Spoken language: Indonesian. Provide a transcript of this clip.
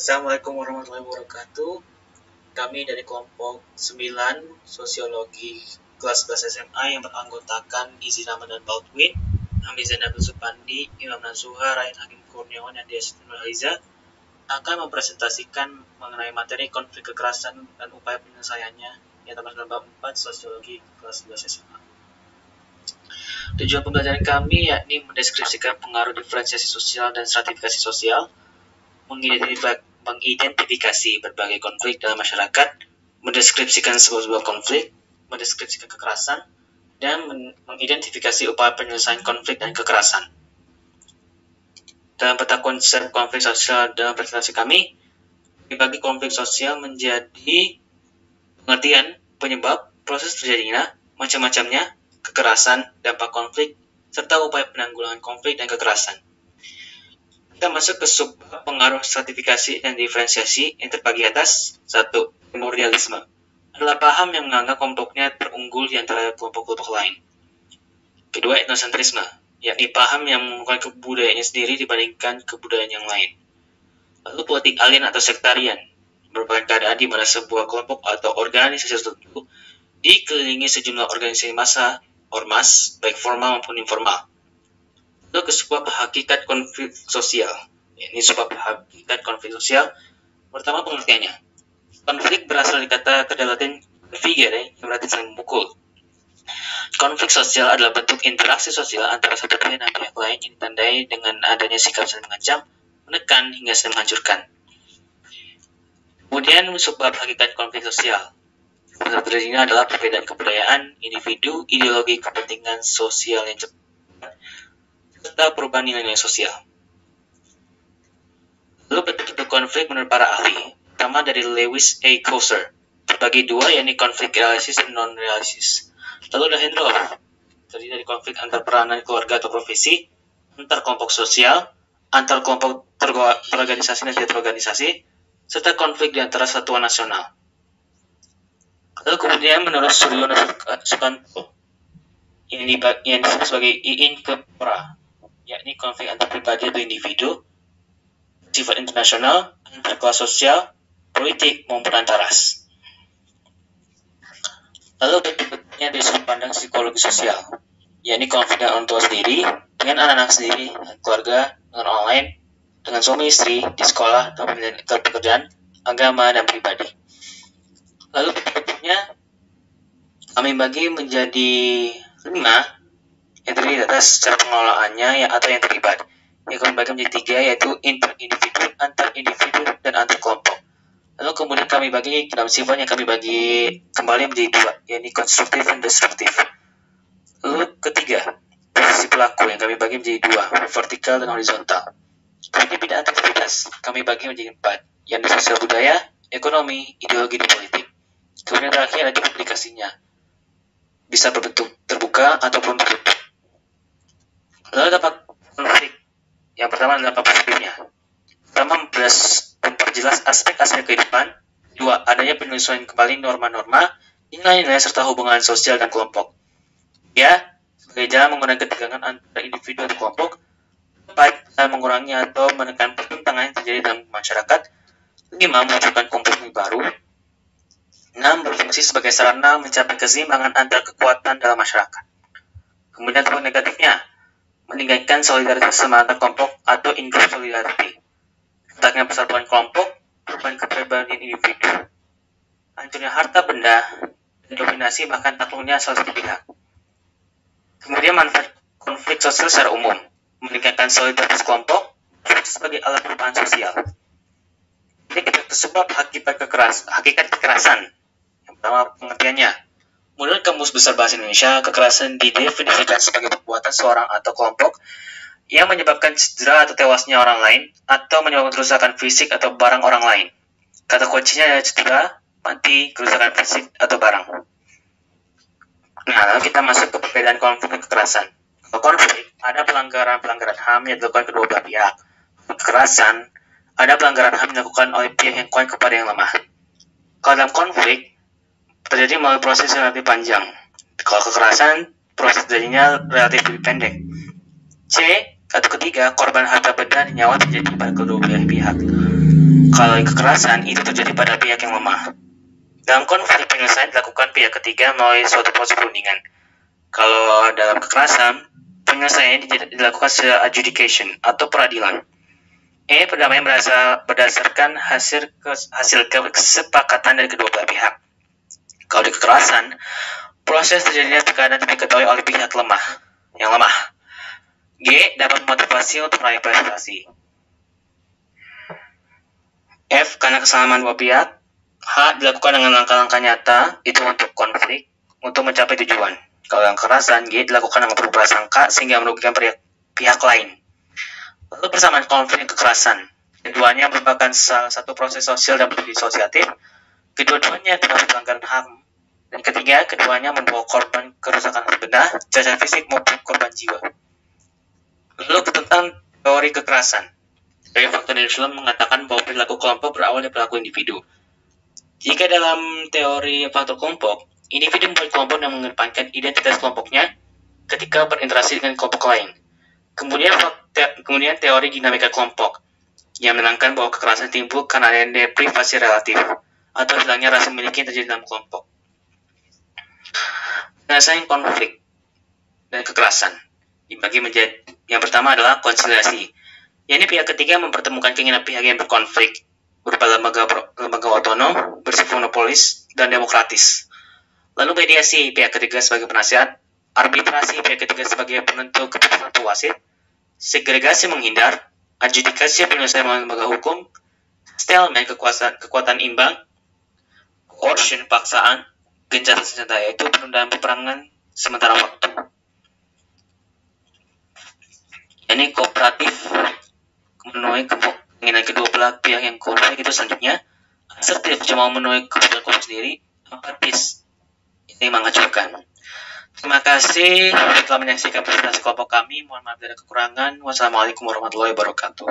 Assalamualaikum warahmatullahi wabarakatuh. Kami dari kelompok 9 Sosiologi kelas 11 SMA yang beranggotakan Izin Ahmad dan Baldwin, Hamid Zainabul Supandi, Imam Nasuha, Ryan Hakim Kurniawan, dan Dias Nurhaliza akan mempresentasikan mengenai materi konflik kekerasan dan upaya penyelesaiannya yang termasuk dalam bab 4 Sosiologi kelas 11 SMA. Tujuan pembelajaran kami yakni mendeskripsikan pengaruh diferensiasi sosial dan stratifikasi sosial, mengidentifikasi berbagai konflik dalam masyarakat, mendeskripsikan sebuah konflik, mendeskripsikan kekerasan, dan mengidentifikasi upaya penyelesaian konflik dan kekerasan. Dalam peta konsep konflik sosial dalam presentasi kami, dibagi konflik sosial menjadi pengertian, penyebab, proses terjadinya, macam-macamnya, kekerasan, dampak konflik, serta upaya penanggulangan konflik dan kekerasan. Kita masuk ke sub pengaruh stratifikasi dan diferensiasi yang terbagi atas. 1. Primordialisme adalah paham yang menganggap kelompoknya terunggul di antara kelompok-kelompok lain. Kedua, etnosentrisme, yakni paham yang mengunggulkan kebudayaannya sendiri dibandingkan kebudayaan yang lain. Lalu politik alien atau sektarian merupakan keadaan di mana sebuah kelompok atau organisasi tertentu dikelilingi sejumlah organisasi massa, ormas, baik formal maupun informal. Lalu ke sebuah hakikat konflik sosial. Ini sebuah hakikat konflik sosial. Pertama, pengertiannya. Konflik berasal dari kata Latin vigere, yang berarti saling memukul. Konflik sosial adalah bentuk interaksi sosial antara satu pihak dan pihak lain yang ditandai dengan adanya sikap saling mengancam, menekan, hingga saling menghancurkan. Kemudian, sebab hakikat konflik sosial. Sebab terjadinya adalah perbedaan kebudayaan, individu, ideologi, kepentingan sosial yang cepat, serta perubahan nilai-nilai sosial. Lalu bentuk konflik menurut para ahli, pertama dari Lewis A. Coser, terbagi dua, yakni konflik realistis dan non-realistis. Lalu ada Hendroff, terdiri dari konflik antar peranan keluarga atau profesi, antar kelompok sosial, antar kelompok terorganisasi dan tidak terorganisasi, serta konflik di antara satuan nasional. Lalu kemudian menurut Suryono Sukanto, yang disebut sebagai iinkepra, yakni konflik antar pribadi atau individu, sifat internasional, antar kelas sosial, politik, maupun antar ras. Lalu berikutnya dari sudut pandang psikologi sosial, yakni konflik dengan orang tua sendiri, dengan anak-anak sendiri, dengan keluarga, dengan orang lain, dengan suami istri, di sekolah, atau pekerjaan, agama, dan pribadi. Lalu berikutnya kami bagi menjadi 5 yang terdiri atas cara pengelolaannya atau yang terlibat. Yang kami bagi menjadi 3, yaitu inter-individu, antar-individu, dan antar-kelompok. Lalu kemudian kami bagi dalam sifat yang kami bagi kembali menjadi 2, yakni konstruktif dan destruktif. Lalu ketiga, posisi pelaku yang kami bagi menjadi 2, vertikal dan horizontal. Kemudian bidang aktivitas kami bagi menjadi 4, yakni sosial budaya, ekonomi, ideologi, dan politik. Kemudian terakhir ada publikasinya, bisa berbentuk terbuka ataupun tertutup. Lalu dapat konflik. Yang pertama adalah positifnya. Pertama, memperjelas aspek-aspek kehidupan. 2, adanya penyesuaian kembali norma-norma, nilai-nilai serta hubungan sosial dan kelompok. 3, sebagai jalan mengurangi ketegangan antara individu dan kelompok. 4, jalan mengurangi atau menekan pertentangan yang terjadi dalam masyarakat. 5, memunculkan kompromi baru. 6, berfungsi sebagai sarana mencapai keseimbangan antara kekuatan dalam masyarakat. Kemudian dampak negatifnya, meningkatkan solidaritas antar kelompok atau in-group solidarity, retaknya persatuan kelompok, perubahan kepribadian individu, hancurnya harta benda, dan dominasi bahkan takluknya salah satu pihak. Kemudian manfaat konflik sosial secara umum, meningkatkan solidaritas kelompok sebagai alat perubahan sosial. Jadi kita sebab hakikat kekerasan. Yang pertama, pengertiannya. Menurut Kamus Besar Bahasa Indonesia, kekerasan didefinisikan sebagai perbuatan seorang atau kelompok yang menyebabkan cedera atau tewasnya orang lain atau menyebabkan kerusakan fisik atau barang orang lain. Kata kuncinya adalah cedera, mati, kerusakan fisik atau barang. Nah, lalu kita masuk ke perbedaan konflik dan kekerasan. Kalau konflik, ada pelanggaran HAM yang dilakukan kedua belah pihak. Kekerasan, ada pelanggaran HAM yang dilakukan oleh pihak yang kuat kepada yang lemah. Kalau dalam konflik, terjadi melalui proses yang relatif panjang. Kalau kekerasan, proses terjadinya relatif lebih pendek. C, Atau ketiga, korban harta benda dan nyawa terjadi pada kedua belah pihak. Kalau kekerasan itu terjadi pada pihak yang lemah. Dalam konflik, penyelesaian dilakukan pihak ketiga melalui suatu proses perundingan. Kalau dalam kekerasan, penyelesaian dilakukan secara adjudication atau peradilan. Perdamaian berdasarkan hasil kesepakatan dari kedua belah pihak. Kalau di kekerasan, proses terjadinya terkadang tidak diketahui oleh pihak yang lemah. G. Dapat memotivasi untuk meraih prestasi. F. Karena kesalahan dua pihak. H. Dilakukan dengan langkah-langkah nyata, itu untuk konflik, untuk mencapai tujuan. Kalau yang kekerasan, G. Dilakukan dengan berprasangka sehingga merugikan pihak lain. Lalu persamaan konflik dan kekerasan. Keduanya merupakan salah satu proses sosial dan disosiatif. Kedua-duanya terdapat pelanggaran HAM. Dan ketiga, keduanya membawa korban kerusakan harta benda, cacat fisik maupun korban jiwa. Lalu tentang teori kekerasan. Teori faktor dari film mengatakan bahwa perilaku kelompok berawal dari perilaku individu. Jika dalam teori faktor kelompok, individu membuat kelompok yang mengedepankan identitas kelompoknya ketika berinteraksi dengan kelompok lain. Kemudian teori dinamika kelompok yang menerangkan bahwa kekerasan timbul karena adanya deprivasi relatif atau hilangnya rasa memiliki yang terjadi dalam kelompok. Penyelesaian konflik dan kekerasan dibagi menjadi yang pertama adalah konsiliasi. Yakni pihak ketiga mempertemukan keinginan pihak yang berkonflik berupa lembaga otonom, bersifat monopolis, dan demokratis. Lalu mediasi pihak ketiga sebagai penasihat, arbitrasi pihak ketiga sebagai penentu keputusan atau wasit, segregasi menghindar, adjudikasi penyelesaian lembaga hukum, stalemate kekuatan imbang, coercion paksaan, gencatan senjata yaitu penundaan peperangan sementara waktu. Ini kooperatif memenuhi keinginan kedua belah pihak yang konflik itu selanjutnya. Asertif cuma memenuhi kebutuhan kelompok sendiri, apatis ini mengajukan. Terima kasih telah menyaksikan presentasi kelompok kami. Mohon maaf dari kekurangan. Wassalamualaikum warahmatullahi wabarakatuh.